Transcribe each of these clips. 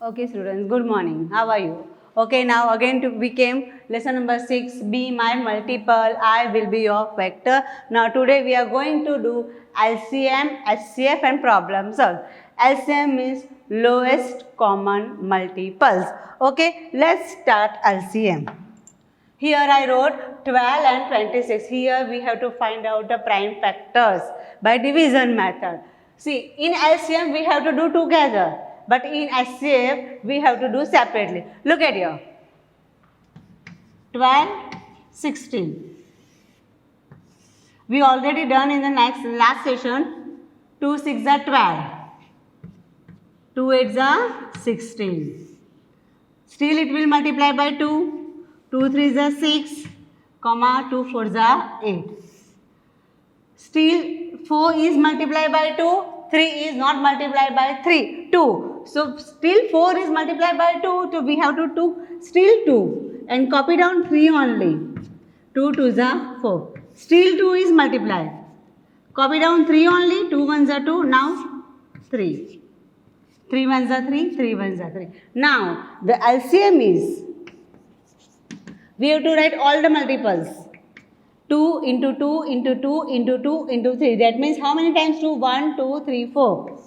Okay, students, good morning. How are you? Okay, now again we came lesson number 6. Be my multiple. I will be your vector. Now today we are going to do LCM, HCF and problem solve. LCM means lowest common multiples. Okay, let's start LCM. Here I wrote 12 and 26. Here we have to find out the prime factors by division method. See, in LCM we have to do together, but in HCF we have to do separately. Look at here. 12, 16. We already done in the last session. 2 6 are 12. 2 8 are 16. Still it will multiply by 2. 2 3 are 6, comma 2 4 are 8. Still 4 is multiplied by 2, 3 is not multiplied by 3, 2. So still 4 is multiplied by 2, so we have to do still 2 and copy down 3 only. 2 2 are 4. Still 2 is multiplied. Copy down 3 only, 2 1s are 2, now 3. 3 1s are 3, 3 1s are 3. Now the LCM is, we have to write all the multiples. 2 into 2 into 2 into 2 into 3. That means how many times 2? 1, 2, 3, 4.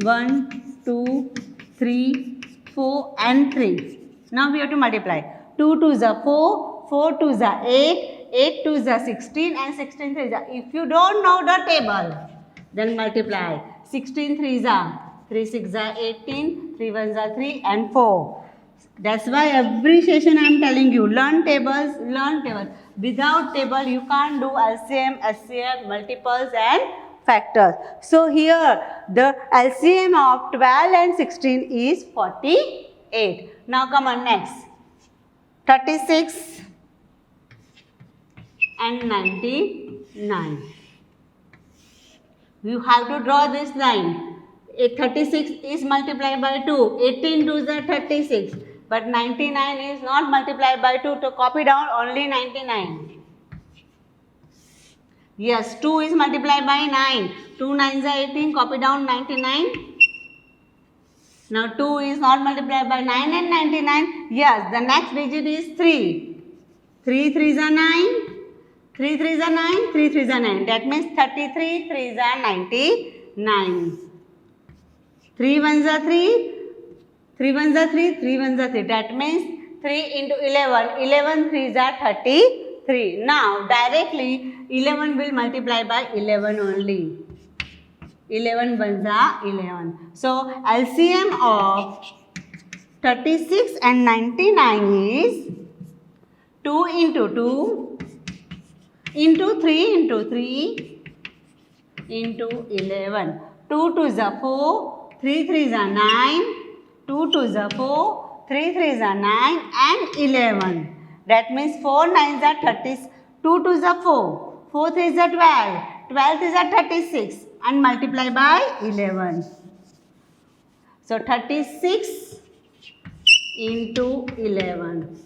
1, 2, 3, 4 and 3. Now we have to multiply. 2 2s are 4, 4 2s are 8, 8 2s are 16 and 16 3s are. If you don't know the table, then multiply. 16 3s are 3 6 are 18, 3 1s are 3 and 4. That's why every session I am telling you, learn tables, learn tables. Without table, you can't do LCM, HCF, multiples and factors. So here, the LCM of 12 and 16 is 48. Now come on next. 36 and 99. You have to draw this line. 36 is multiplied by 2. 18 2s are 36. But 99 is not multiplied by 2, to copy down only 99. Yes, 2 is multiplied by 9. 2 9s are 18, copy down 99. Now 2 is not multiplied by 9 and 99. Yes, the next digit is 3. 3 3s are 9. 3 3s are 9. 3 3s are 9. That means 33 3s are 99. 3 1s are 3. 3 1s are 3, 3 1s are 3. That means 3 into 11. 11 3s are 33. Now directly 11 will multiply by 11 only. 11 1s are 11. So LCM of 36 and 99 is 2 into 2 into 3 into 3 into 11. 2 2s are 4, 3 3s are 9. 2 2s are 4, 3 3s are 9 and 11. That means 4 9s are 30, 2 2s are 4, 4 3s are 12, 12 3s are 36 and multiply by 11. So 36 into 11.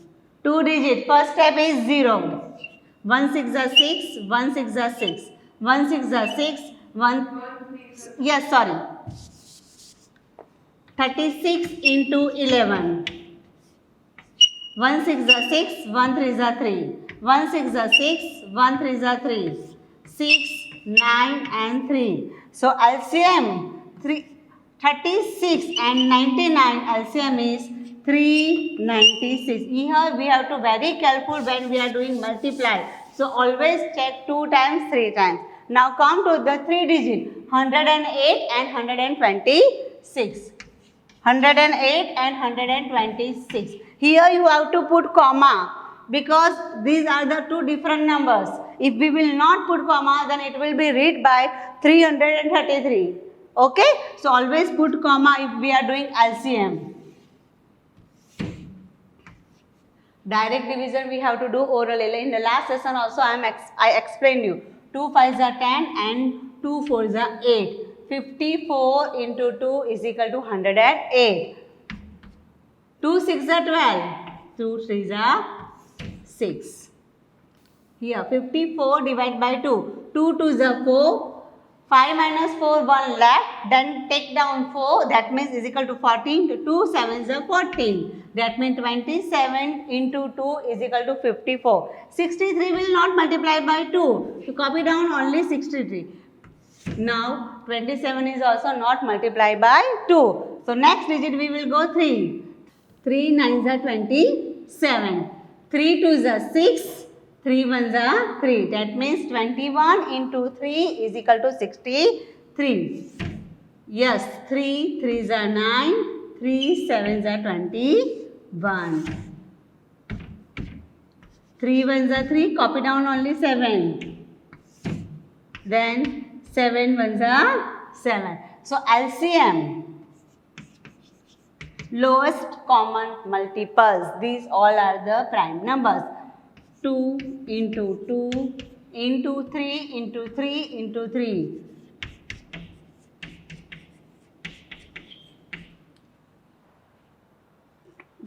2 digit, first step is 0. 1 6 are 6, 1 6 are 6, 1 6 are 6, 1, yes sorry. 36 into 11. 1 6 are 6, 1 3 are 3. 1 6 are 6, 1 3 are 3. 6, 9 and 3. So LCM 36 and 99 LCM is 396. Here we have to very careful when we are doing multiply. So always check 2 times, 3 times. Now come to the 3 digit 108 and 126. 108 and 126. Here you have to put comma because these are the two different numbers. If we will not put comma, then it will be read by 333. Okay? So always put comma if we are doing LCM. Direct division we have to do orally. In the last session also I explained you. 2 5s are 10 and 2 4s are 8. 54 into 2 is equal to 108. 2 6 are 12. 2 3s are 6. Here 54 divided by 2. 2 2s are 4. 5 minus 4, 1 left. Then take down 4. That means is equal to 14. 2 7s are 14. That means 27 into 2 is equal to 54. 63 will not multiply by 2. So copy down only 63. Now 27 is also not multiplied by 2. So next digit we will go 3. 3 9s are 27. 3 2s are 6. 3 1s are 3. That means 21 into 3 is equal to 63. Yes, 3 3s are 9. 3 7s are 21. 3 1s are 3. Copy down only 7. Then 7 1s are 7. So LCM, lowest common multiples. These all are the prime numbers. 2 into 2 into 3 into 3 into 3.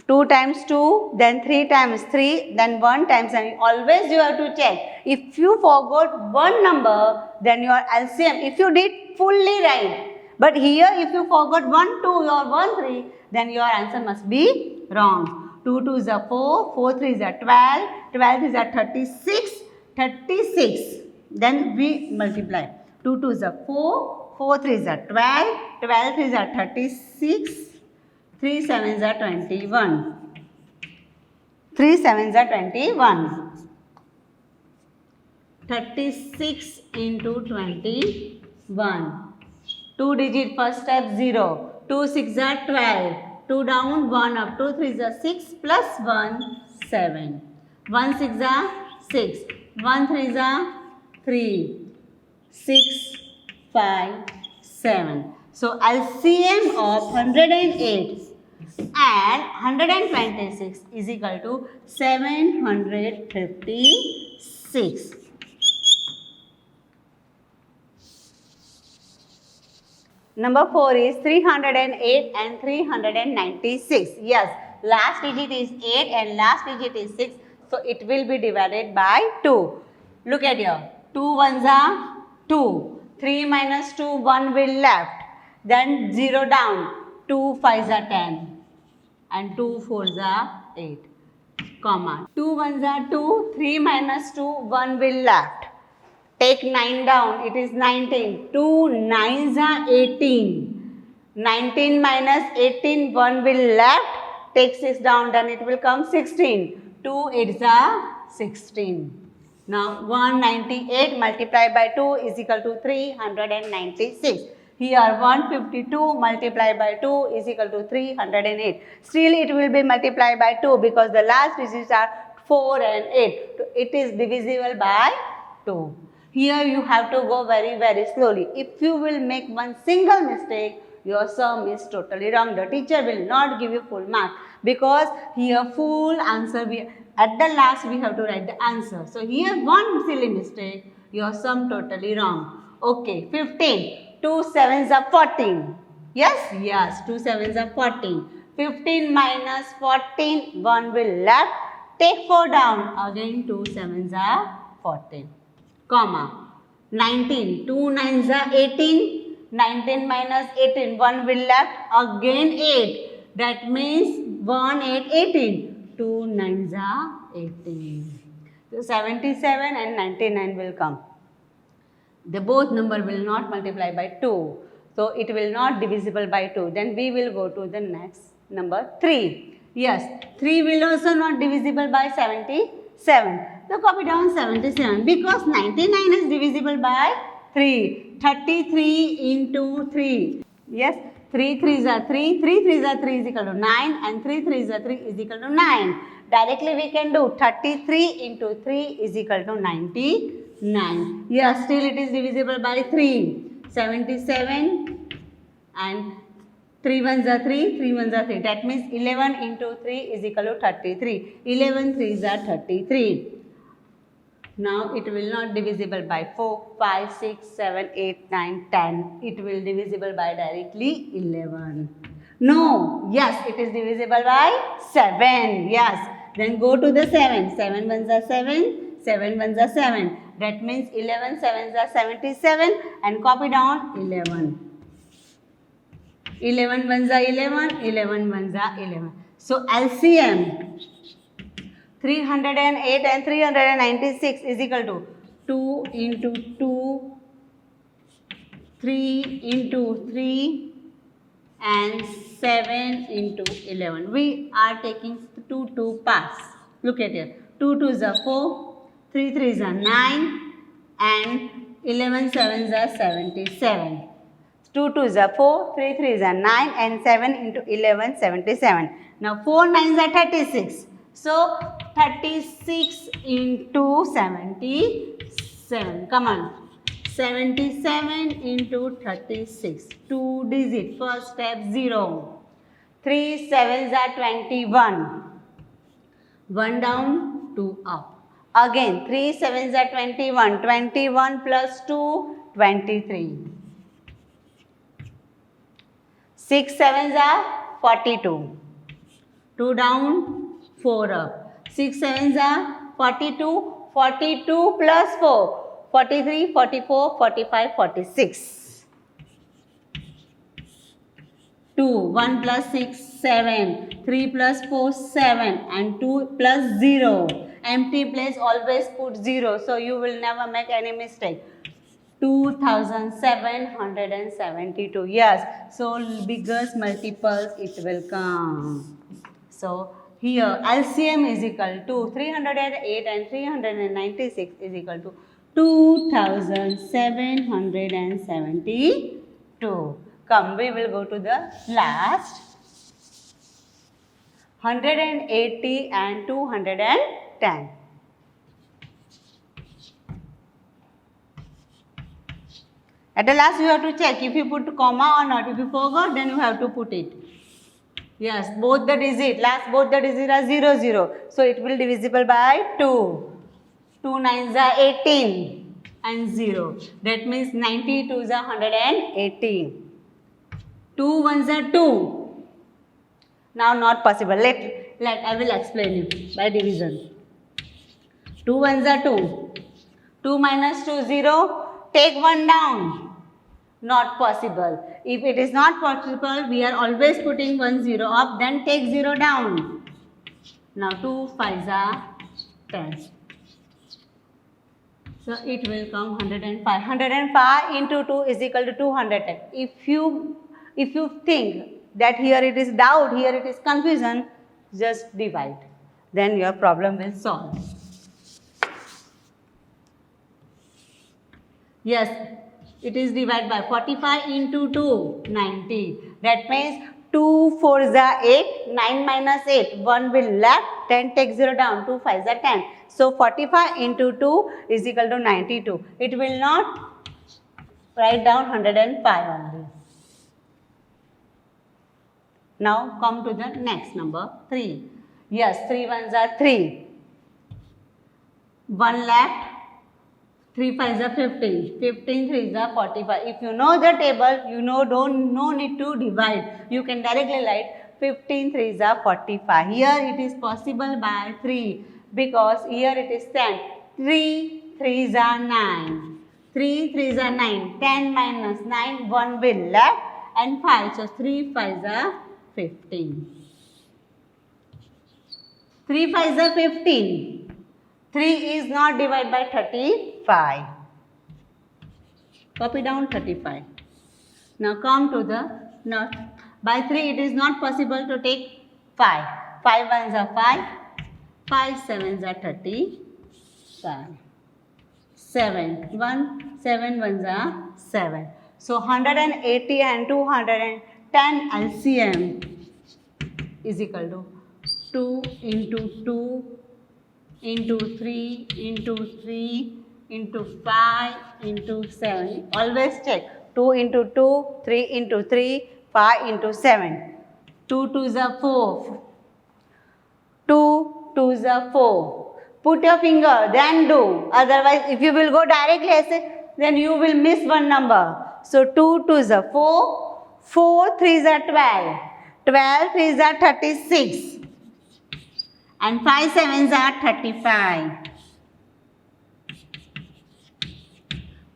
2 times 2, then 3 times 3, then 1 times 7. Always you have to check. If you forgot one number, then your LCM, if you did fully right. But here if you forgot 1 2 or 1 3, then your answer must be wrong. 2 2 is a 4, 4 3 is a 12, 12 is a 36, 36. Then we multiply. 2 2 is a 4, 4 3 is a 12, 12 3 is a 36, 3 7s are 21. 3 7s are 21. 36 into 21. 2 digit first step 0. 2 6 are 12. 2 down 1 up. 2 3 are 6 plus 1 7. 1 6 are 6. 1 3 are 3. 6 5 7. So LCM of 108 and 126 is equal to 756. Number 4 is 308 and 396. Yes, last digit is 8 and last digit is 6. So it will be divided by 2. Look at here. 2 1s are 2. 3 minus 2, 1 will left. Then 0 down. 2 5s are 10. And 2 4s are 8. Comma. 2 1s are 2. 3 minus 2, 1 will left. Take 9 down. It is 19. 2 9s are 18. 19 minus 18, 1 will left. Take 6 down, then it will come 16. 2 8s are 16. Now 198 multiplied by 2 is equal to 396. Here 152 multiplied by 2 is equal to 308. Still it will be multiplied by 2 because the last digits are 4 and 8. It is divisible by 2. Here you have to go very slowly. If you will make one single mistake, your sum is totally wrong. The teacher will not give you full mark because here full answer, at the last we have to write the answer. So here one silly mistake, your sum totally wrong. Okay, 15. 2 7s are 14. Yes? Yes, 2 7s are 14. 15 minus 14, 1 will left. Take 4 down. Again 2 7s are 14. Comma. 19. 2 9s are 18. 19 minus 18, 1 will left. Again 8. That means 1 8 18. 2 9s are 18. So 77 and 99 will come. The both number will not multiply by 2. So it will not divisible by 2. Then we will go to the next number 3. Yes, 3 will also not divisible by 77. So copy down 77 because 99 is divisible by 3. 33 into 3. Yes, 3 3s are 3. 3 3s are 3 is equal to 9 and 3 3s are 3 is equal to 9. Directly we can do 33 into 3 is equal to 99. Yes, still it is divisible by 3. 77 and 3 1s are 3, 3 1s are 3. That means 11 into 3 is equal to 33. 11 3s are 33. Now it will not divisible by 4, 5, 6, 7, 8, 9, 10. It will divisible by directly 11. No, yes, it is divisible by 7. Yes, then go to the 7. 7 1s are 7, 7 ones are 7. That means 11 sevens are 77 and copy down 11. 11 ones are 11, 11 ones are 11. So LCM 308 and 396 is equal to 2 into 2, 3 into 3 and 7 into 11. We are taking 2 parts. Look at here. 2 2s are 4, 3 3s are 9 and 11 sevens are 77. 2 2s are 4, 3 3s are 9 and 7 into 11 77. Now 4 9s are 36. So 36 into 77. Come on. 77 into 36. 2 digit. First step 0. 3 sevens are 21. 1 down, 2 up. Again 3 sevens are 21. 21 plus 2, 23. 6 sevens are 42. 2 down, 4 up. 6 sevens are 42. 42 plus 4. 43, 44, 45, 46. 2, 1 plus 6, 7. 3 plus 4, 7. And 2 plus 0. Empty place always put 0. So you will never make any mistake. 2772. Yes. So biggest multiples it will come. So here LCM is equal to 308 and 396 is equal to 2772. Come, we will go to the last. 180 and 210. At the last you have to check if you put comma or not. If you forgot, then you have to put it. Yes, both the digits are 0 0. So it will divisible by 2. 2 9s are 18 and 0. That means 92s are 180. 2 1s are 2. Now not possible. Let I will explain you by division. 2 1s are 2. 2 minus 2 0. Take 1 down. Not possible. If it is not possible, we are always putting 1 0 up, then take 0 down. Now 2 5s are 10. So it will come 105. 105 into 2 is equal to 210. If you think that here it is doubt, here it is confusion, just divide. Then your problem will solve. Yes, it is divided by 45 into 2, 90. That means 2 4s are 8, 9 minus 8, 1 will left, 10 take 0 down, 2 5s are 10. So 45 into 2 is equal to 92. It will not write down 105 only. Now come to the next number 3. Yes, 3 ones are 3. 1 left. 3 5s are 15. 15 3s are 45. If you know the table, you know no need to divide. You can directly write 15 3s are 45. Here it is possible by 3 because here it is 10. 3 3s are 9. 3 3s are 9. 10 minus 9, 1 will left and 5. So 3 5s are 15. 3 5s are 15. 3 is not divided by 35. Copy down 35. Now come to the, now by 3 it is not possible to take 5. 5 ones are 5. 5 sevens are 35. 7 ones are 7. So 180 and 210 LCM is equal to 2 into 2 into 3 into 3 into 5 into 7. Always check. 2 into 2, 3 into 3, 5 into 7. 2 2s are 4. 2 2s are 4. Put your finger, then do. Otherwise, if you will go directly, then you will miss one number. So 2 2s are 4. 4 3s are 12. 12 3s are 36. And 5 sevens are 35.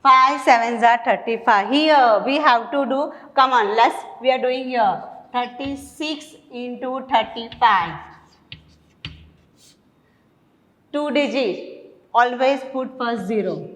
5 sevens are 35. Here we have to do, come on, we are doing here 36 into 35. 2 digits, always put first 0.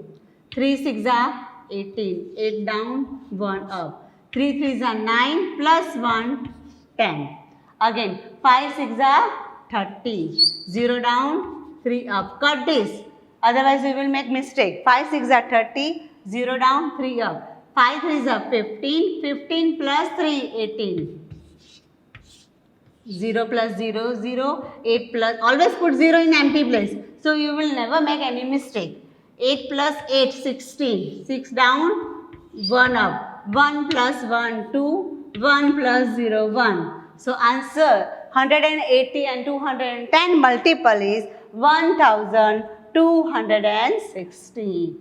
3 6 are 18, 8 down, 1 up. 3 3 are 9 plus 1, 10. Again, 5 6 are 30, 0 down, 3 up. Cut this, otherwise we will make mistake. 5 6 are 30, 0 down, 3 up. 5 3 are 15, 15 plus 3, 18. 0 plus 0, 0, 8 plus, always put 0 in empty place. So you will never make any mistake. 8 plus 8, 16. 6 down, 1 up. 1 plus 1, 2. 1 plus 0, 1. So answer 180 and 210 multiple is 1260.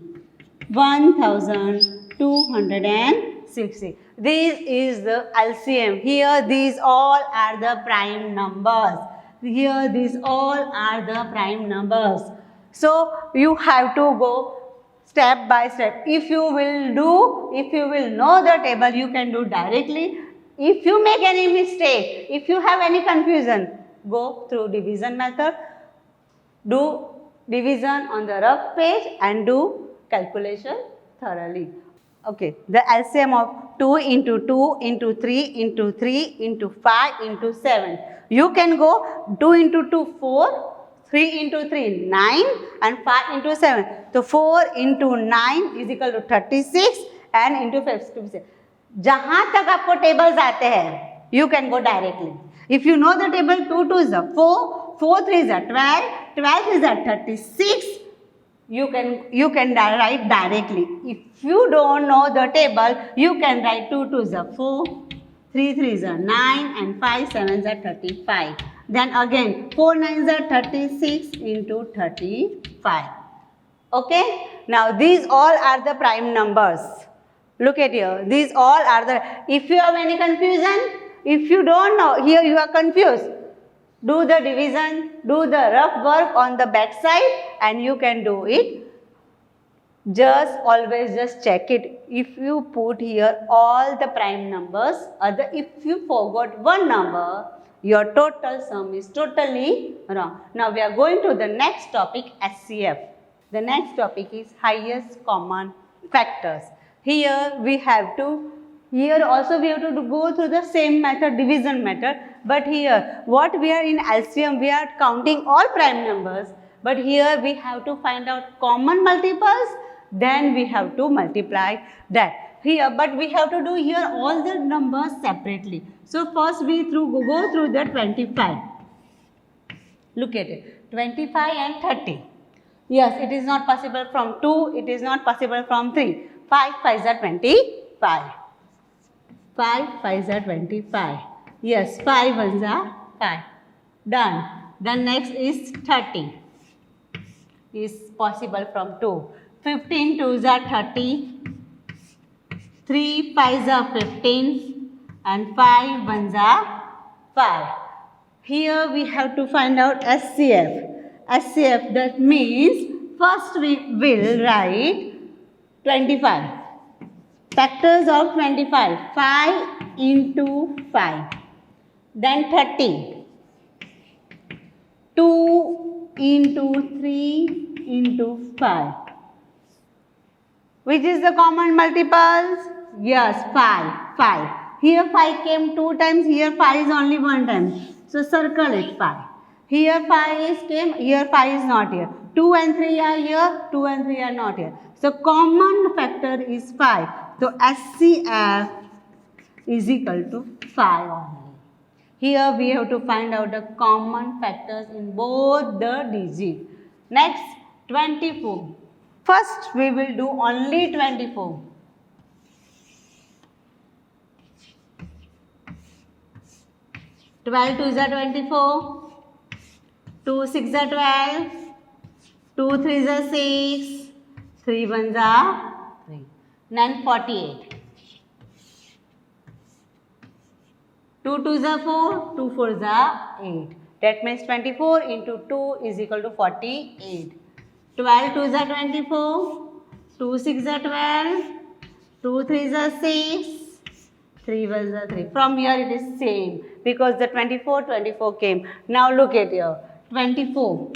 1260. This is the LCM. Here these all are the prime numbers. Here these all are the prime numbers. So you have to go step by step. If you will know the table, you can do directly. If you make any mistake, if you have any confusion, go through division method. Do division on the rough page and do calculation thoroughly. Okay, the LCM of 2 into 2 into 3 into 3 into 5 into 7. You can go 2 into 2, 4, 3 into 3, 9 and 5 into 7. So 4 into 9 is equal to 36 and into 56. जहाँ तक आपको tables आते हैं, you can go directly. If you know the table, 2 2 is a 4, 4 3 is a 12, 12 is a 36. You can write directly. If you don't know the table, you can write 2 2 is a 4, 3 3 is a 9 and 5 7 is a 35. Then again 4 9 is a 36 into 35. Okay. Now these all are the prime numbers. Look at here. These all are the. If you have any confusion, if you don't know, here you are confused, do the division, do the rough work on the back side and you can do it. Just check it. If you put here all the prime numbers, if you forgot one number, your total sum is totally wrong. Now we are going to the next topic, SCF. The next topic is highest common factors. Here also we have to go through the same method, division method. But here, what we are in LCM, we are counting all prime numbers. But here we have to find out common multiples. Then we have to multiply that. Here, but we have to do here all the numbers separately. So first we go through the 25. Look at it, 25 and 30. Yes, it is not possible from 2, it is not possible from 3. 5 5s are 25. 5 5s are 25. Yes, 5 1s are 5. Done. Then next is 30. Is possible from 2. 15 2s are 30. 3 5s are 15. And 5 1s are 5. Here we have to find out SCF. SCF, that means first we will write 25. Factors of 25. 5 into 5. Then 30. 2 into 3 into 5. Which is the common multiples? Yes, 5. 5. Here 5 came 2 times, here 5 is only 1 time. So circle it 5. Here 5 came, here 5 is not here. 2 and 3 are here, 2 and 3 are not here. So common factor is 5. So SCF is equal to 5 only. Here we have to find out the common factors in both the digits. Next, 24. First we will do only 24. Twelve 2s are 24. 2 6 are 12. 2 3s are 6. 3 1s are 3. Then 48. 2 2s are 4. 2 4s are 8. That means 24 into 2 is equal to 48. 12 2s are 24. 2 6 are 12, 2 3 are 6, 3 1 are 3. From here it is same because the 24 came. Now look at here. 24.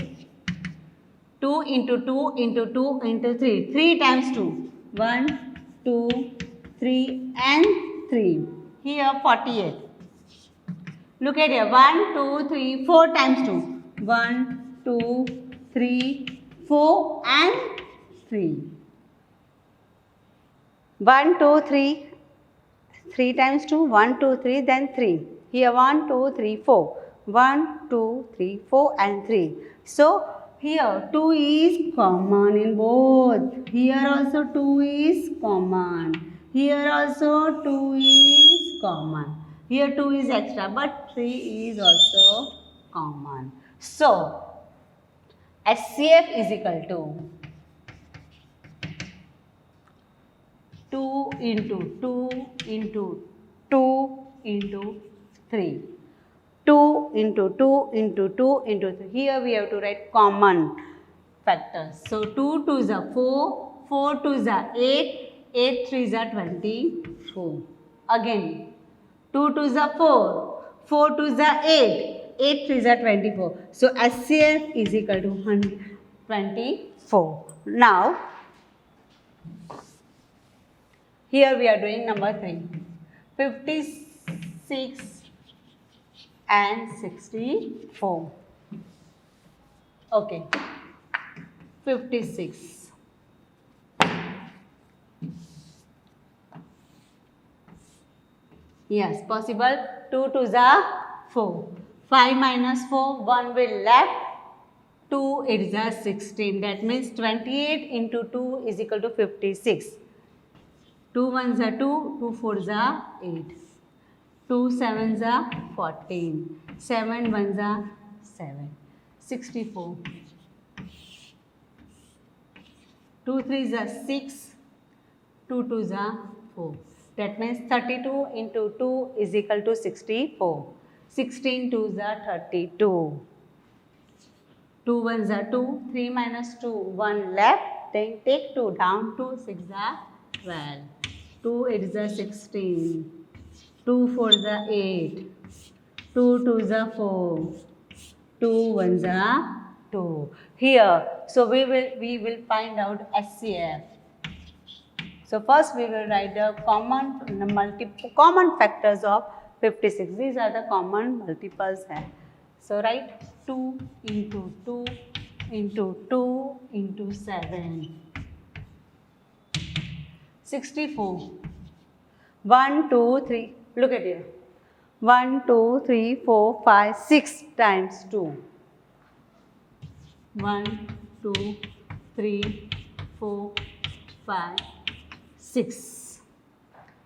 2 into 2 into 2 into 3. 3 times 2. 1, 2, 3 and 3. Here 48. Look at here. 1, 2, 3, 4 times 2. 1, 2, 3, 4 and 3. 1, 2, 3. 3 times 2. 1, 2, 3 then 3. Here 1, 2, 3, 4. 1, 2, 3, 4 and 3. So here 2 is common in both. Here also 2 is common. Here also 2 is common. Here 2 is extra but 3 is also common. So HCF is equal to 2 into 2 into 2 into 3. 2 into 2 into 2 into 3. Here we have to write common factors. So 2 2s are 4, 4 2s are 8, 8 3s are 24. Again 2 2s are 4, 4 2s are 8, 8 3s are 24. So HCF is equal to 124. Now here we are doing number 3. 56 and 64. Okay. 56. Yes, possible. 2 2s are 4. 5 minus 4, 1 will left. 2 8s are 16. That means 28 into 2 is equal to 56. 2 1s are 2, 2 4s are 8. 2 7s are 14. 7 1s are 7. 64. 2 3s are 6. 2 2s are 4. That means 32 into 2 is equal to 64. 16 2s are 32. 2 1s are 2. 3 minus 2, 1 left. Then take 2 down. 2 6 are 12. 2 8s are 16. 2 4s are 8. 2 2s are 4. 2 1s are 2. Here, so we will find out HCF. So first we will write the common factors of 56. These are the common multiples. So write 2 into 2 into 2 into 7. 64. 1 2 3. Look at here. 1 2 3 4 5 6 times 2. 1 2 3 4 5 6.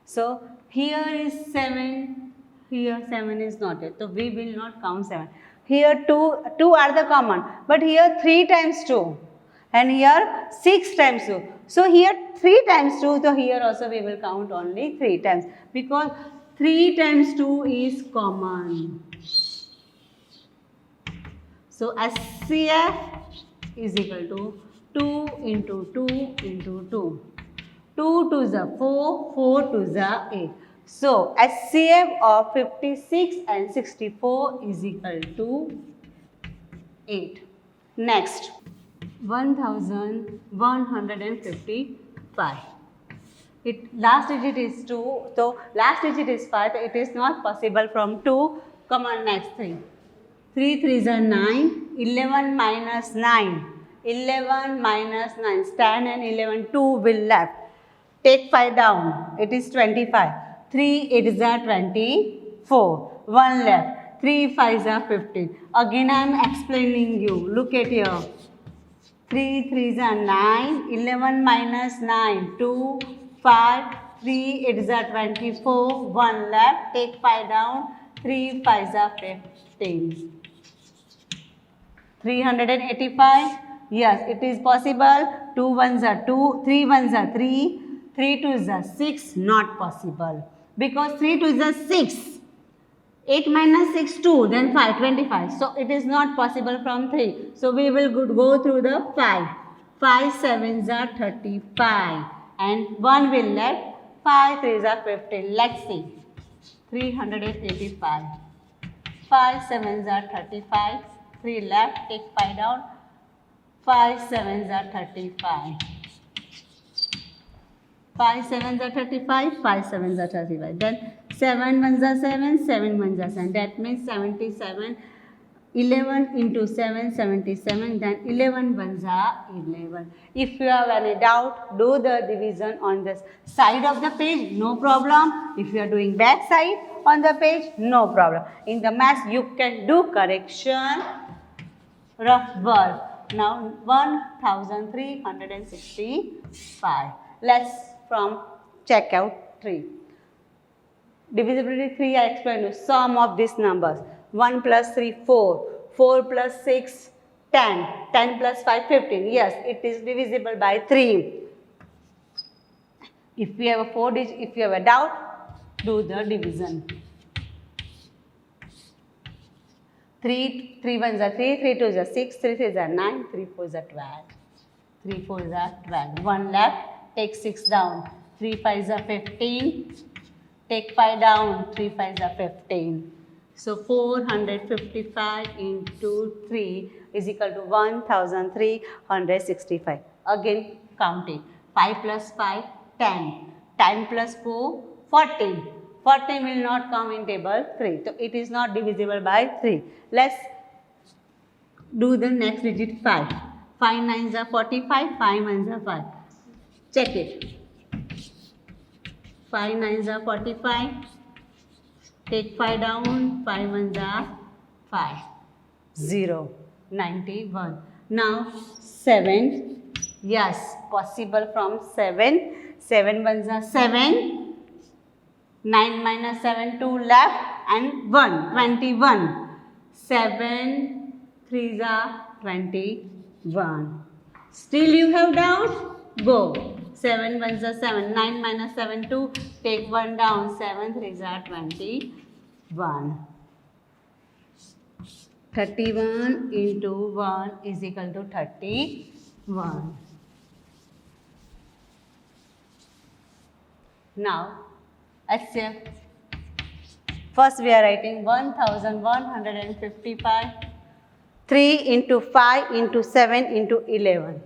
So here is 7. Here 7 is not it. So we will not count 7. Here 2 are the common. But here 3 times 2. And here 6 times 2. So here 3 times 2. So here also we will count only 3 times. Because 3 times 2 is common. So HCF is equal to 2 into 2 into 2. 2 2s are 4, 4 2s are 8. So HCF of 56 and 64 is equal to 8. Next, 1155. Last digit is 2, so last digit is 5. It is not possible from 2. Come on, next 3. 3 3s are 9. 11 minus 9. 11 minus 9. Stand and 11. 2 will left. Take 5 down. It is 25. 3 8s are 24. 1 left. 3 5s are 15. Again I am explaining you. Look at here. 3 3s are 9. 11 minus 9. 2 5. 3 8s are 24. 1 left. Take 5 down. 3 5s are 15. 385. Yes, it is possible. 2 1s are 2. 3 1s are 3. 3 2s are 6. Not possible. Because 3 2s are 6. 8 minus 6, 2. Then 5, 25. So it is not possible from 3. So we will go through the 5. 5 sevens are 35 and 1 will left. 5 threes are 15. Let's see. 385. 5 sevens are 35. 3 left. Take 5 down. 5 sevens are 35. 5 sevens are 35. 5 sevens are 35. Then 7 ones are 7. 7 ones are 7. That means 77. 11 into 7, 77, then 11 ones are 11. If you have any doubt, do the division on this side of the page, no problem. If you are doing back side on the page, no problem. In the math, you can do correction, rough work. Now, 1365. Let's from check out 3. Divisibility 3, I explained you. Sum of these numbers. 1 plus 3, 4. 4 plus 6, 10. 10 plus 5, 15. Yes, it is divisible by 3. If you have a 4 digit, if you have a doubt, do the division. 3 ones are 3, 3 twos are 6, 3 threes are 9, 3 fours are 12. 3 fours are 12. 1 left, take 6 down. 3 fives are 15. Take 5 down. 3 fives are 15. So 455 into 3 is equal to 1365. Again counting. 5 plus 5, 10. 10 plus 4, 14. 14 will not come in table 3. So it is not divisible by 3. Let's do the next digit 5. 5 nines are 45, 5 ones are 5. Check it. 5 nines are 45. Take 5 down, 5 ones are 5. 0. 91. Now 7. Yes, possible from 7. 7 ones are 7. 9 minus 7, 2 left and 1. 21. 7 threes are 21. Still you have doubt? Go. 7 ones are 7. 9 minus 7, 2. Take 1 down. 7 threes are 21. 31 into 1 is equal to 31. Now, HCF. First we are writing 1155. 3 into 5 into 7 into 11.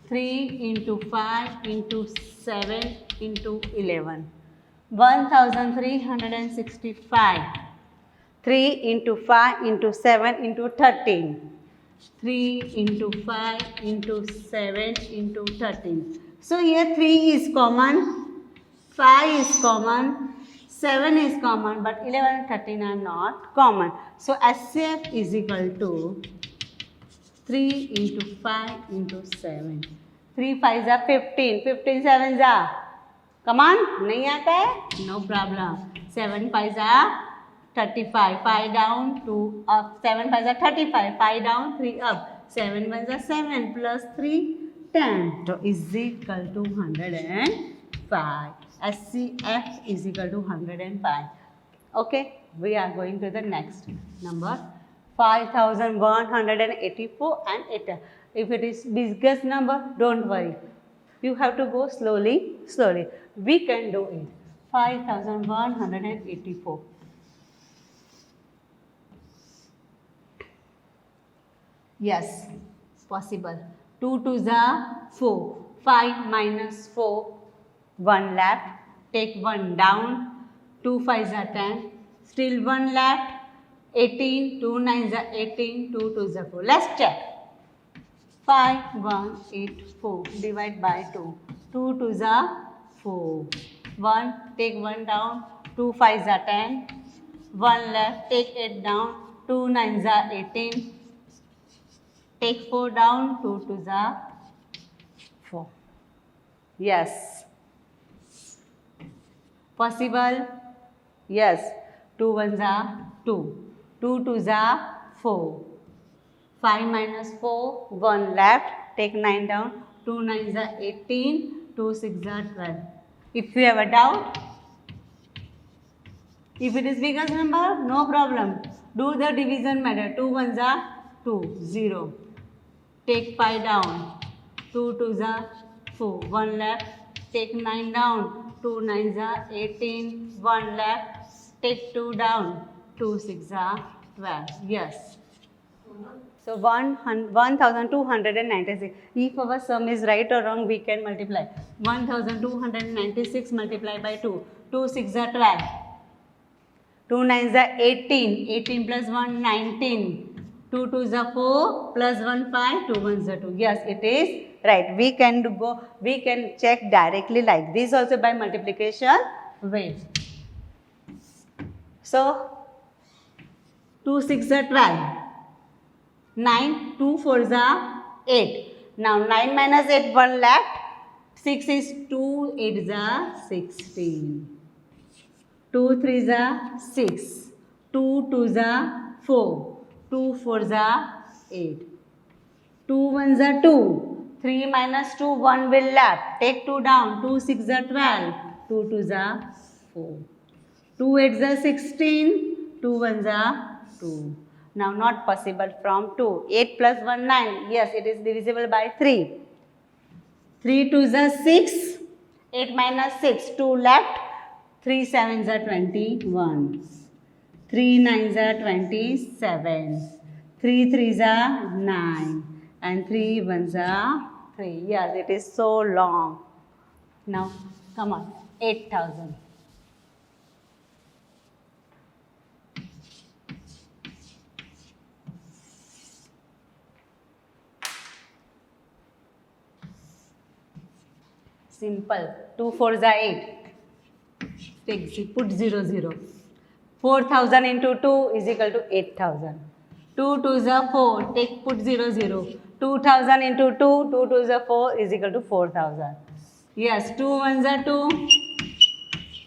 3 into 5 into 7 into 11. 1365. 3 into 5 into 7 into 13. 3 into 5 into 7 into 13. So here 3 is common, 5 is common, 7 is common, but 11 and 13 are not common. So HCF is equal to 3 into 5 into 7. 3 5s are 15. 15 7s are. Come on. नहीं आता है? No problem. 7 5s are 35. 5 down, 2 up. 7 5s are 35. 5 down, 3 up. 7 1s are 7 plus 3, 10. So is equal to 105. HCF is equal to 105. Okay. We are going to the next number. 5184 and 8. If it is biggest number, don't worry. You have to go slowly, slowly. We can do it. 5184. Yes, possible. 2 2s are 4. 5 minus 4, 1 left. Take 1 down. 2 5s are 10. Still 1 left. 18. 2 9s are 18. 2 2s are 4. Let's check. 5184. Divide by 2. 2 2s are 4. 1. Take 1 down. 2 5s are 10. 1 left. Take 8 down. 2 9s are 18. Take 4 down. 2 2s are 4. Yes. Possible? Yes. 2 1s are 2. 2 2s are 4. 5 minus 4, 1 left. Take 9 down. 2 9s are 18. 2 6s are 12. If you have a doubt, if it is biggest number, no problem. Do the division method. 2 1s are 2, 0. Take 5 down. 2 2s are 4. 1 left. Take 9 down. 2 9s are 18. 1 left. Take 2 down. 2 6s are 12. Yes. So 1296. If our sum is right or wrong, we can multiply. 1296 multiplied by 2. 2 6 are 12. 2 9s are 18. 18 plus 1 19. 2 2s are 4 plus 1 5. 2 1s are 2. Yes, it is right. We can check directly like this also by multiplication way. So 2 6 are 12. 9, 2 4s are 8. Now 9 minus 8, 1 left. 6 is 2 8s are 16. 2 3s are 6. 2 2s are 4. 2 4s are 8. 2 1s are 2. 3 minus 2, 1 will left. Take 2 down. 2 6s are 12. 2 2s are 4. 2 8s are 16. 2 1s are 2. Now not possible from 2. 8 plus 1 9. Yes, it is divisible by 3. 3 2s are 6. 8 minus 6. 2 left. 3 7s are 21. 3 9s are 27. 3 3s are 9. And 3 1s are 3. Yes, it is so long. Now, come on. 8,000. Simple. 2 4s are 8. Put 0 0. 4,000 into 2 is equal to 8,000. 2 2s are 4. Put 0 0. 2,000 into 2. 2 2s are 4 is equal to 4,000. Yes, 2 1s are 2.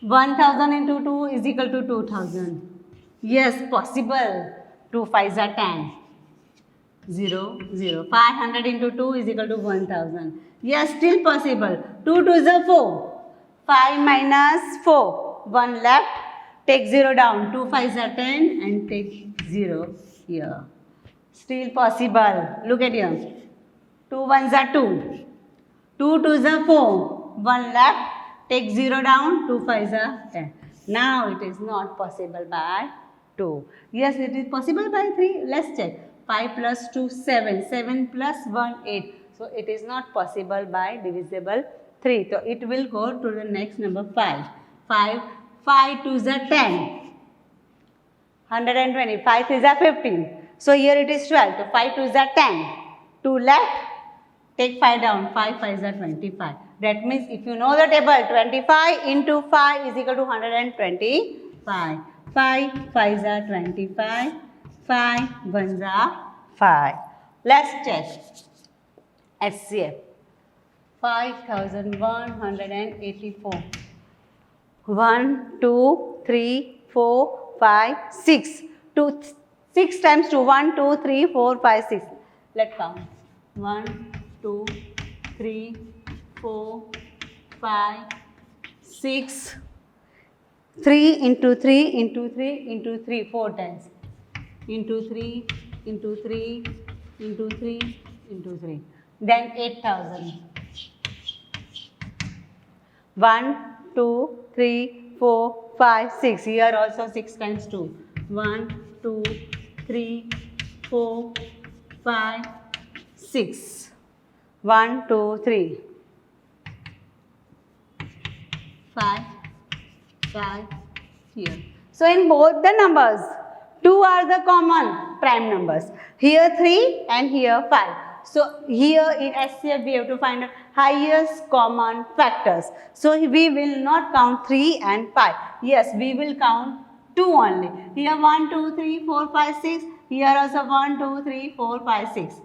1,000 into 2 is equal to 2,000. Yes, possible. 2 5s are 10. 0 0. 500 into 2 is equal to 1,000. Yes, still possible. 2 2s are 4. 5 minus 4. 1 left. Take 0 down. 2 5s are 10 and take 0 here. Still possible. Look at here. 2 1s are 2. 2 2s are 4. 1 left. Take 0 down. 2 5s are 10. Now it is not possible by 2. Yes, it is possible by 3. Let's check. 5 plus 2 7. 7 plus 1 8. So it is not possible by divisible 3. So it will go to the next number 5. 5 2s are 10. 120. 5 3s are 15. So here it is 12. So 5 2s are 10. 2 left. Take 5 down. 5 5s are 25. That means if you know the table, 25 into 5 is equal to 125. 5 5s are 25. 5 1s are 5. Let's check. HCF. 5,184. 1 2 3 4 5 6. 6 times 2. 1 2 3 4 5 6. Let's count. 1 2 3 4 5 6. 3 into 3 into 3 into 3 4 times. Into 3 into 3 into 3 into 3. Then 8,000. 1 2 3 4 5 6. Here also 6 times 2. 1 2 3 4 5 6. 1 2 3 5 5 here. So in both the numbers, 2 are the common prime numbers. Here 3 and here 5. So here in HCF we have to find the highest common factors. So we will not count 3 and 5. Yes, we will count 2 only. Here 1 2 3 4 5 6. Here also 1 2 3 4 5 6.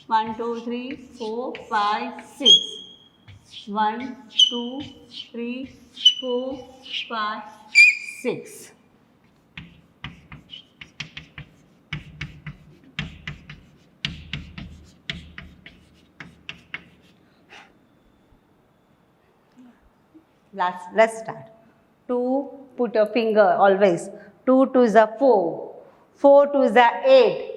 1 2 3 4 5 6. 1 2 3 4 5 6. Let's start. 2, put your finger always. 2 2s are 4. 4 2s are 8.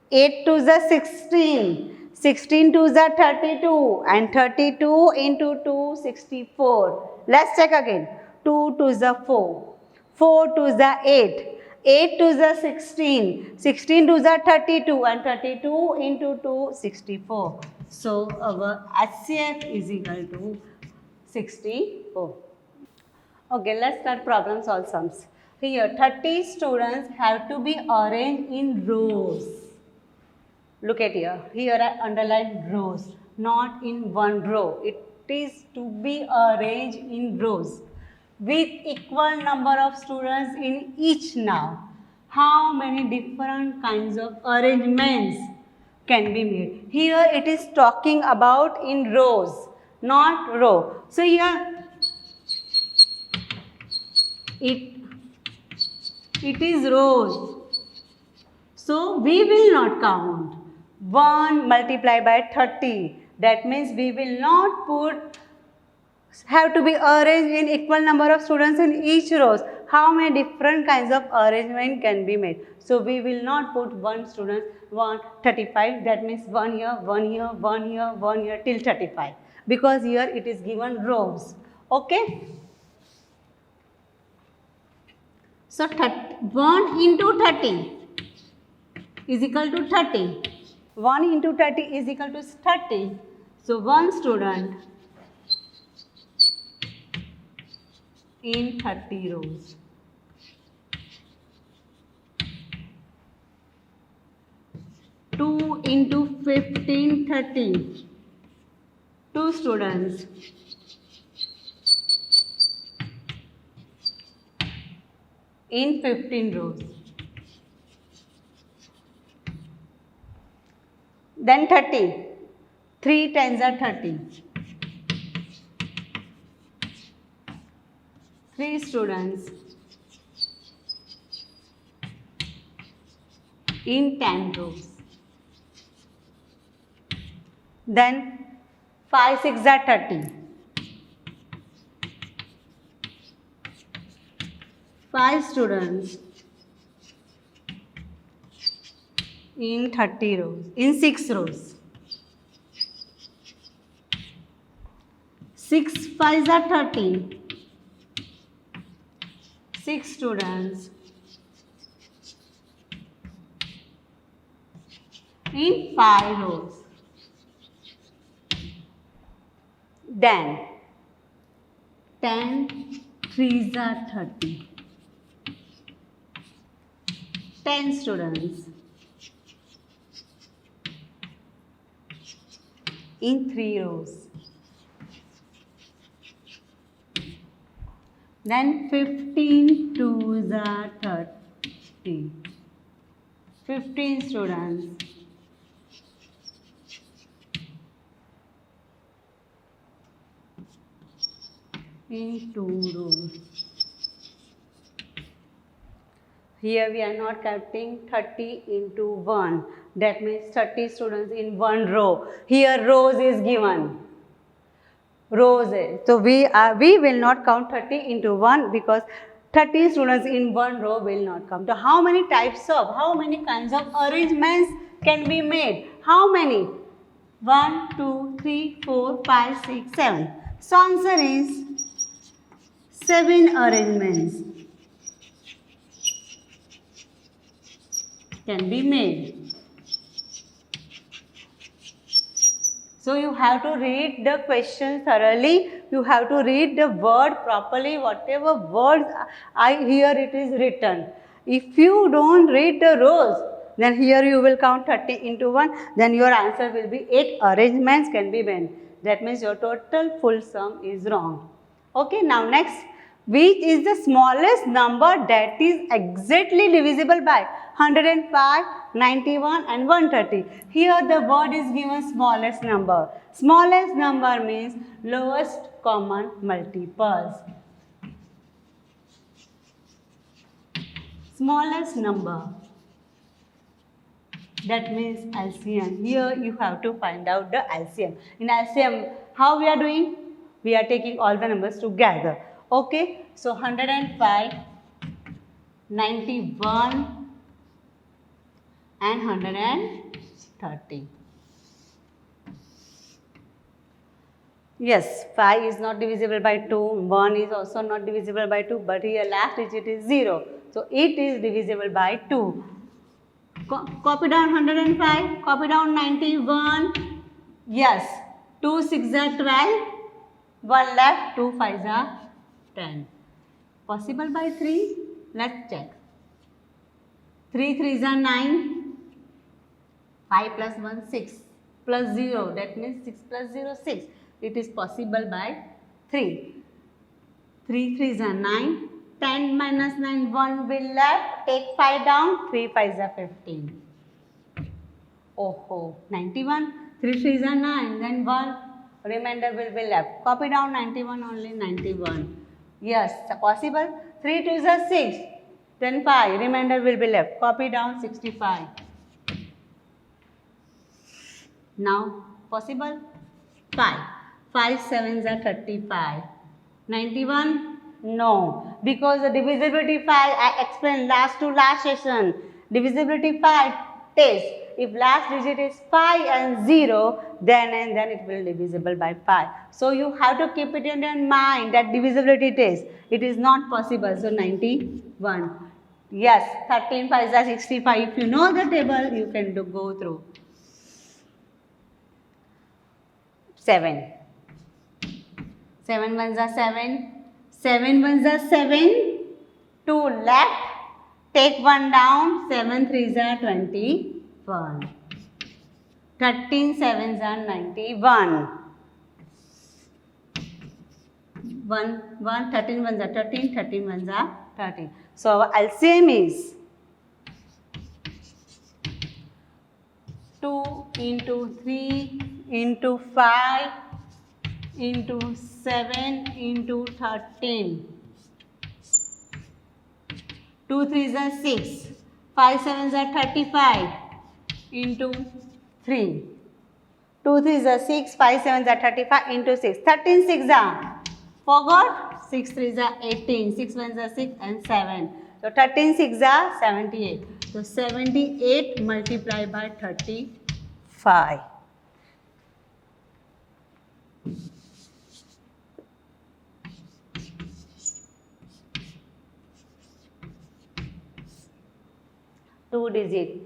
8 2s are 16. 16 2s are 32 and 32 into 2 64. Let's check again. 2 2s are 4. 4 2s are 8. 8 2s are 16. 16 2s are 32 and 32 into 2 64. So our HCF is equal to 64. Okay, let's start problem solve sums. Here 30 students have to be arranged in rows. Look at here. Here I underline rows, not in one row. It is to be arranged in rows with equal number of students in each now. How many different kinds of arrangements can be made? Here it is talking about in rows, not row. So here it is rows. So we will not count 1 multiplied by 30. That means we will not put, have to be arranged in equal number of students in each rows. How many different kinds of arrangement can be made? So we will not put one student, 35. That means 1 here, 1 here, 1 here, 1 here till 35. Because here it is given rows. Okay. So 1 into 30 is equal to 30. 1 into 30 is equal to 30. So 1 student in 30 rows. Two into 15, 30. 2 students in 15 rows. Then 30. 3 tens are 30. 3 students in 10 rows. Then 5 6 are 30. 5 students in 30 rows, in 6 rows. 6 5s are 30. 6 students in 5 rows. Then 10 3s are 30. 10 students in 3 rows. Then 15 2s are 30. 15 students in 2 rows. Here we are not counting 30 into 1. That means 30 students in 1 row. Here rows is given. Rows is. So we will not count 30 into 1 because 30 students in 1 row will not come. So how many kinds of arrangements can be made? How many? 1, 2, 3, 4, 5, 6, 7. So answer is 7 arrangements can be made. So you have to read the question thoroughly. You have to read the word properly. Whatever words here it is written. If you don't read the rows, then here you will count 30 into 1. Then your answer will be 8 arrangements can be made. That means your total full sum is wrong. Okay, now next. Which is the smallest number that is exactly divisible by 105, 91 and 130. Here the word is given smallest number. Smallest number means lowest common multiples. Smallest number. That means LCM. Here you have to find out the LCM. In LCM, how we are doing? We are taking all the numbers together. Okay, so 105, 91 and 130. Yes, 5 is not divisible by 2, 1 is also not divisible by 2, but here last digit is 0. So it is divisible by 2. Copy down 105, copy down 91. Yes, 2 6 are 12, 1 left, 2 5 are 10. Possible by 3? Let's check. 3 3s are 9, 5 plus 1 6 plus 0, that means 6 plus 0 6. It is possible by 3. 3 3s are 9, 10 minus 9, 1 will left, take 5 down, 3 5s are 15. Oh, 91, 3 3s are 9, then 1, remainder will be left. Copy down 91, only 91. Yes, possible. 3 2s are 6, then 5, remainder will be left. Copy down 65. Now, possible? 5. 5 7s are 35. 91? No. Because the divisibility 5, I explained last session. Divisibility 5 test. If last digit is 5 and 0, then it will divisible by 5. So, you have to keep it in your mind that divisibility test. It is not possible. So, 91. Yes, 13 5s are 65. If you know the table, you can go through. 7. 7 ones are 7. 7 ones are 7. 2 left. Take 1 down. 7 threes are 21. 13 sevens are 91. 13 ones are 13. 13 ones are 13. So our LCM is 2 into 3 into 5 into 7 into 13. 2 3s are 6. 5 7s are 35 into 3. 2 3s are 6. 5 7s are 35 into 6. 13 6 are. Forgot? 6 3s are 18. 6 1s are 6 and 7. So 13 6 are 78. So 78 multiplied by 35. Two digit.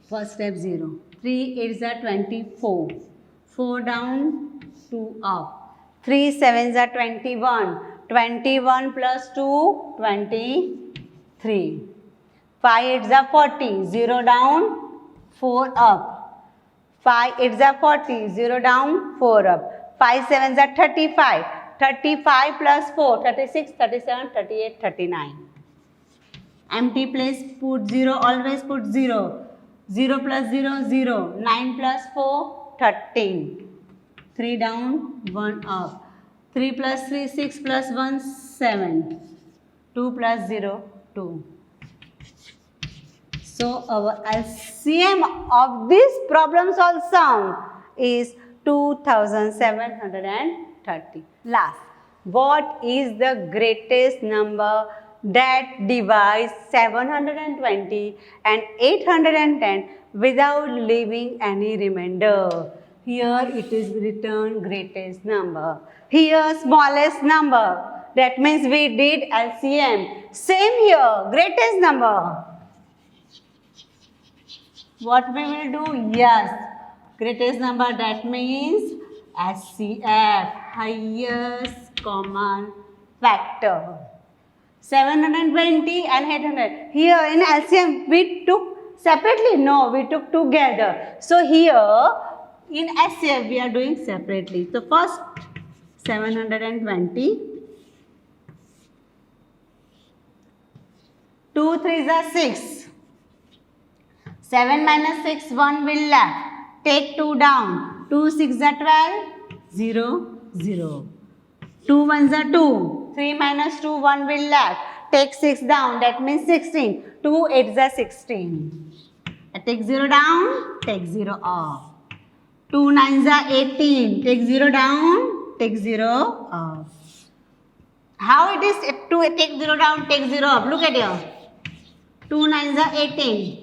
First step 0. 3 8s are 24. 4 down, 2 up. 3 7s are 21. 21 plus 2, 23. 5 8s are 40. 0 down, 4 up. 5 8s are 40. 0 down, 4 up. 5 7s are 35. 35 plus 4, 36, 37, 38, 39. Empty place, put 0, always put 0. 0 plus 0, 0. 9 plus 4, 13. 3 down, 1 up. 3 plus 3, 6 plus 1, 7. 2 plus 0, 2. So, our LCM of this problem solved sum is 2730. Last, what is the greatest number that divides 720 and 810 without leaving any remainder? Here it is written greatest number. Here smallest number. That means we did LCM. Same here, greatest number. What we will do? Yes, greatest number, that means HCF, highest common factor. 720 and 800. Here in LCM we took separately? No, we took together. So here in HCF we are doing separately. So first 720. 2 3s are 6. 7 minus 6, 1 will left. Take 2 down. 2 6 are 12. 0 0. 2 1s are 2. 3 minus 2, 1 will left. Take 6 down. That means 16. 2 8s are 16. Take 0 down. Take 0 off. 2 9s are 18. Take 0 down. Take 0 off. How it is to take 0 down, take 0 off? Look at here. 2 9s are 18.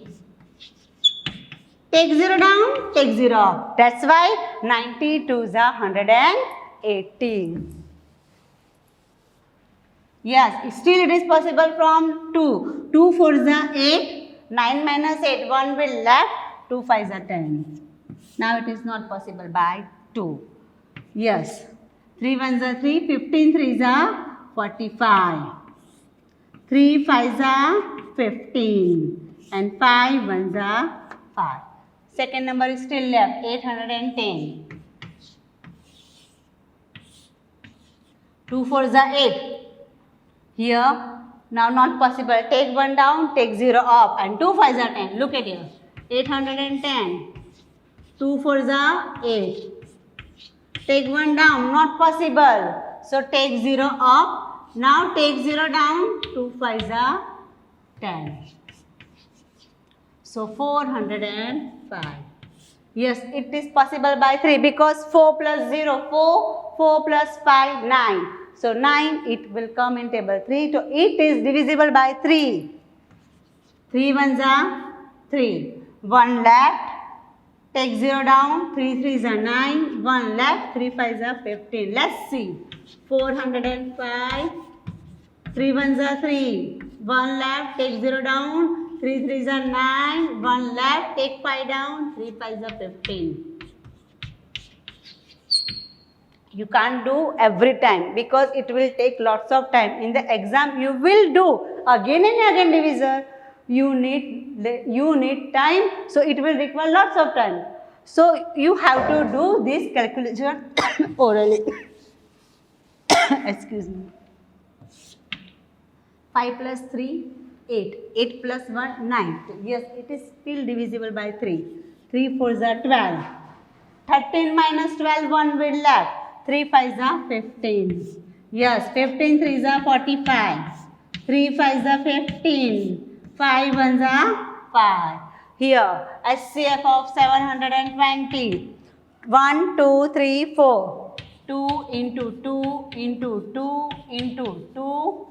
Take 0 down, take 0 up. That's why 92 is 180. Yes, still it is possible from 2. 2 4 is 8. 9 minus 8, 1 will left. 2 5 is 10. Now it is not possible by 2. Yes. 3 1s are 3. 15 3s are 45. 3 5s are 15. And 5 1s are 5. Second number is still left, 810. 2 4s are 8. Here, now not possible. Take 1 down, take 0 up. And 2 5s are 10. Look at here. 810. 2 4s are 8. Take 1 down, not possible. So take 0 up. Now take 0 down, 2 5s are 10. So 405. Yes, it is possible by 3 because 4 plus 0, 4, 4 plus 5, 9. So 9, it will come in table 3. So it is divisible by 3. 3 1s are 3. 1 left. Take 0 down. 3 3s are 9. 1 left. 3 5s are 15. Let's see. 405. 3 1s are 3. 1 left. Take 0 down. 3 3s are 9. 1 left. Take 5 down. 3 5s are 15. You can't do every time because it will take lots of time. In the exam, you will do again and again divisor. You need time, so it will require lots of time. So you have to do this calculation orally. Excuse me. 5 plus 3, 8. 8 plus 1, 9. Yes, it is still divisible by 3. 3 4s are 12. 13 minus 12, 1 will left. 3 5s are 15. Yes, 15 3s are 45. 3 5s are 15. 5 1s are 5. Here, SCF of 720. 1, 2, 3, 4. 2 into 2 into 2 into 2.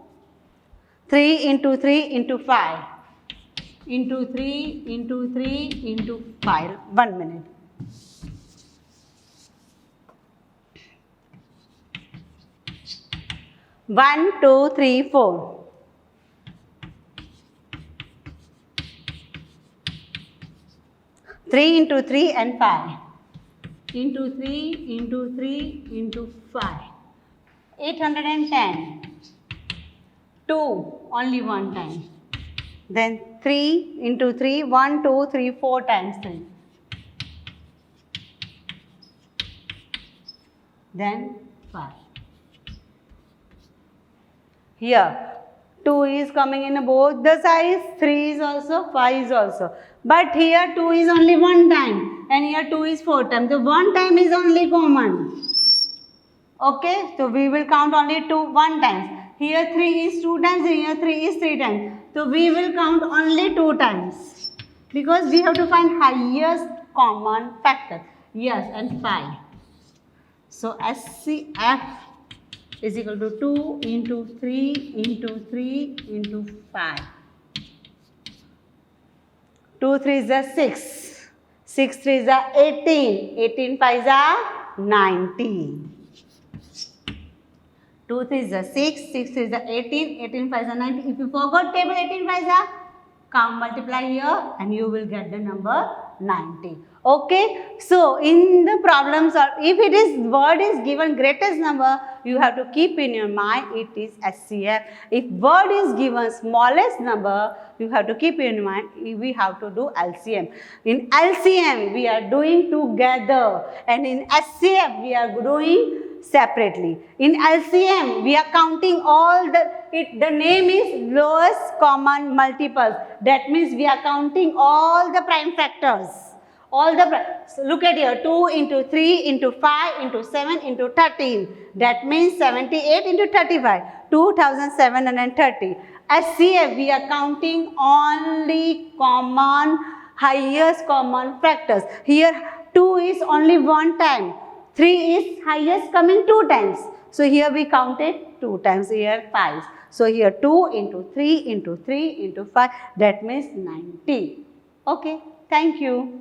3 into 3 into 5. Into 3 into 3 into 5. 1 minute. One, 2, 3, 4. 3 into 3 and 5. Into 3 into 3 into 5. 810. 2 only one time. Then 3 into 3, 1, 2, 3, 4 times 3. Then 5. Here 2 is coming in both the sides, 3 is also, 5 is also. But here 2 is only one time and here 2 is 4 times. So one time is only common. Okay, so we will count only 1 times. Here 3 is 2 times and here 3 is 3 times. So we will count only 2 times because we have to find highest common factor. Yes, and 5. So SCF is equal to 2 into 3 into 3 into 5. 2 3 is 6. 6 3 is 18. 18 5 is 19. 2 3 is 6. 6 3 is 18. 18 5 is 19. If you forgot table 18 5 is count, multiply here and you will get the number 90. Okay, so in the problems, if it is word is given greatest number, you have to keep in your mind it is SCF. If word is given smallest number, you have to keep in mind we have to do LCM. In LCM we are doing together and in SCF we are doing separately. In LCM we are counting all the name is lowest common multiples. That means we are counting all the prime factors. So look at here, 2 into 3 into 5 into 7 into 13. That means 78 into 35, 2730. SCF, we are counting only highest common factors. Here 2 is only one time, 3 is highest coming 2 times. So here we counted 2 times, here 5. So here 2 into 3 into 3 into 5, that means 90. Okay, thank you.